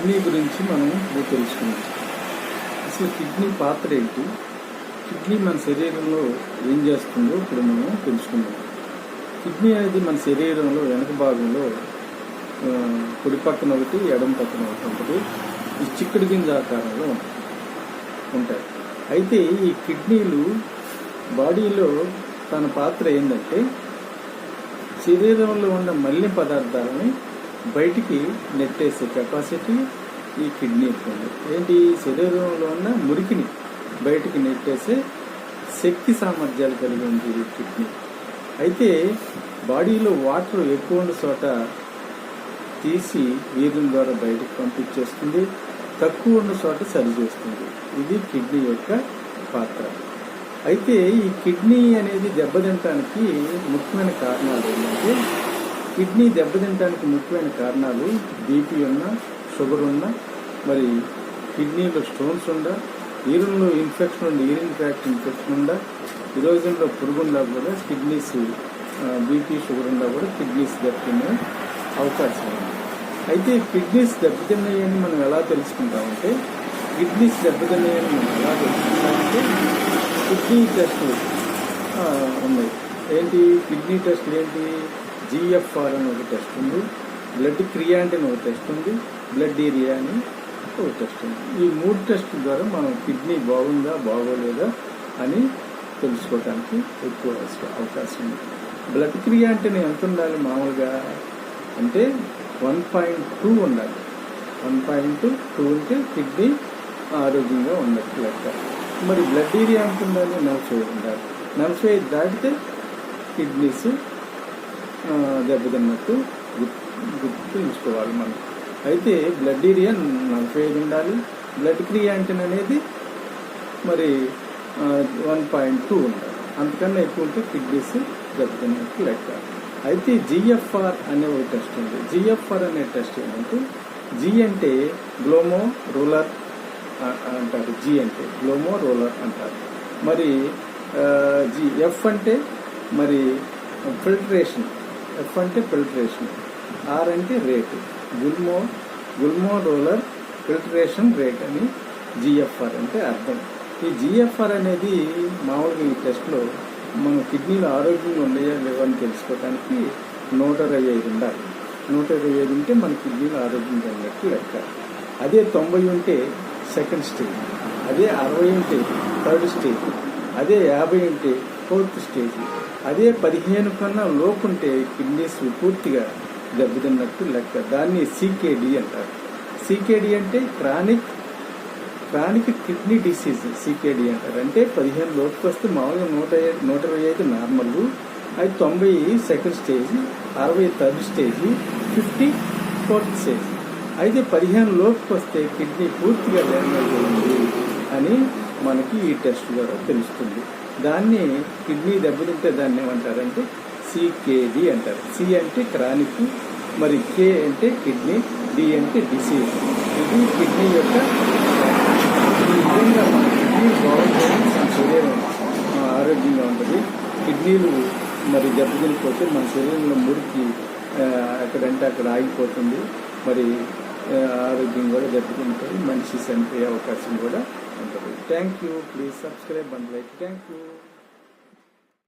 Kidney గురించి మనం ఇప్పుడు తెలుసుకుందాం. అసలు కిడ్నీ పాత్ర ఏంటి, కిడ్నీ మన శరీరంలో ఏం చేస్తుందో ఇప్పుడు మనం తెలుసుకుందాం. కిడ్నీ అనేది మన శరీరంలో వెనక భాగంలో కుడి పక్కన ఒకటి, ఎడమ పక్కన ఒకటి ఉంటుంది. ఈ చిక్కుడు గింజ ఆకారంలో ఉంటాయి. అయితే ఈ కిడ్నీలు బాడీలో తన పాత్ర ఏంటంటే శరీరంలో ఉన్న మలిన పదార్థాలని బయటికి నెట్టేసే కెపాసిటీ ఈ కిడ్నీకి ఉంది. ఏంటి, శరీరంలో ఉన్న మురికిని బయటికి నెట్టేసే శక్తి సామర్థ్యాలు కలిగి ఉంది ఈ కిడ్నీ. అయితే బాడీలో వాటర్ ఎక్కువ ఉన్న చోట తీసి వీర్యం ద్వారా బయటకు పంపించేస్తుంది, తక్కువ ఉన్న చోట సరిచేస్తుంది. ఇది కిడ్నీ యొక్క పాత్ర. అయితే ఈ కిడ్నీ అనేది దెబ్బతినటానికి ముఖ్యమైన కారణాలు ఏంటంటే, కిడ్నీ దెబ్బతినటానికి ముఖ్యమైన కారణాలు బీపీ ఉన్నా, షుగర్ ఉన్నా, మరి కిడ్నీలో స్టోన్స్ ఉండా, యూరిన్లో ఇన్ఫెక్షన్ ఉండి, యూరిన్ ట్రాక్ట్ ఇన్ఫెక్షన్ ఉండా, ఈ రోజుల్లో పురుగుండా కూడా కిడ్నీస్, బీపీ షుగర్ ఉండా కూడా కిడ్నీస్ దెబ్బతినే అవకాశం ఉంది. అయితే కిడ్నీస్ దెబ్బతిన్నాయని మనం ఎలా తెలుసుకుంటామంటే, కిడ్నీస్ దెబ్బతిన్నాయని మనం ఎలా తెలుసుకుంటామంటే కిడ్నీ టెస్టులు ఉన్నాయి. ఏంటి కిడ్నీ టెస్టులు ఏంటి, GFR అని ఒక టెస్ట్ ఉంది, బ్లడ్ క్రియాంటిన్ ఒక టెస్ట్ ఉంది, బ్లడ్ ఏరియా అని ఒక టెస్ట్ ఉంది. ఈ 3 టెస్టుల ద్వారా మనం కిడ్నీ బాగుందా బాగోలేదా అని తెలుసుకోవడానికి ఎక్కువ అవకాశం ఉంది. బ్లడ్ క్రియాంటిన్ ఎంత ఉండాలి మామూలుగా అంటే 1.2 ఉండాలి. 1.2 ఉంటే కిడ్నీ ఆరోగ్యంగా ఉన్నట్టు లెక్క. మరి బ్లడ్ ఏరియా ఎంత ఉండాలి, 45 ఉండాలి. 45 దాటితే కిడ్నీస్ దెబ్బతిన్నట్టు గుర్తుంచుకోవాలి మనం. అయితే బ్లడ్ ఏరియా 45 ఉండాలి, బ్లడ్ క్రియాంటిన్ అనేది మరి 1.2 ఉండాలి. అంతకన్నా ఎక్కువ ఉంటే కిడ్నీస్ దెబ్బతిన్నట్టు లెక్క. అయితే GFR అనే ఒక టెస్ట్ ఉంది. GFR అనే టెస్ట్ ఏంటంటే, G అంటే గ్లోమో రూలర్ అంటారు, G అంటే గ్లోమో రూలర్ అంటారు. మరి F అంటే మరి ఫిల్టరేషన్, F అంటే ఫిల్టరేషన్, R అంటే రేటు, గుల్మో రూలర్ ఫిల్టరేషన్ రేట్ అని GFR అంటే అర్థం. ఈ GFR అనేది మామూలుగా ఈ టెస్ట్లో మన కిడ్నీలు ఆరోగ్యంగా ఉన్నాయా లేవని తెలుసుకోవడానికి 125 ఉండాలి. 125 ఉంటే మన కిడ్నీలు ఆరోగ్యంగా ఉన్నట్టు లెక్క. అదే 90 ఉంటే సెకండ్ స్టేజ్, అదే 60 ఉంటే థర్డ్ స్టేజ్, అదే 50 ఉంటే ఫోర్త్ స్టేజ్, అదే 15 కన్నా లోపు ఉంటే కిడ్నీస్ పూర్తిగా దెబ్బతిన్నట్టు లెక్క. దాన్ని CKD అంటారు. CKD అంటే క్రానిక్ కిడ్నీ డిసీజ్ CKD అంటారు. అంటే 15 లోపుకి వస్తే మామూలుగా 125 నార్మల్, అది 90 second stage, 60 third stage, 50 fourth stage. అయితే 15 లోపుకి వస్తే కిడ్నీ పూర్తిగా డ్యామేజ్ అయింది అని మనకి ఈ టెస్ట్ ద్వారా తెలుస్తుంది. దాన్ని కిడ్నీ దెబ్బతింటే దాన్ని ఏమంటారంటే CKD అంటారు. C అంటే క్రానిక్, మరి K అంటే కిడ్నీ, D అంటే డిసీజ్. ఇది కిడ్నీ యొక్క ఈ విధంగా మన కిడ్నీ బాగుంటుంది, మన శరీరం ఆరోగ్యంగా ఉంటుంది. కిడ్నీలు మరి దెబ్బతినిపోతే మన శరీరంలో మురికి ఎక్కడంటే అక్కడ ఆగిపోతుంది, మరి ఆరోగ్యం కూడా దెబ్బతింటుంది, మనిషి చనిపోయే అవకాశం కూడా ఉంటుంది. Thank you. Please subscribe and like. Thank you.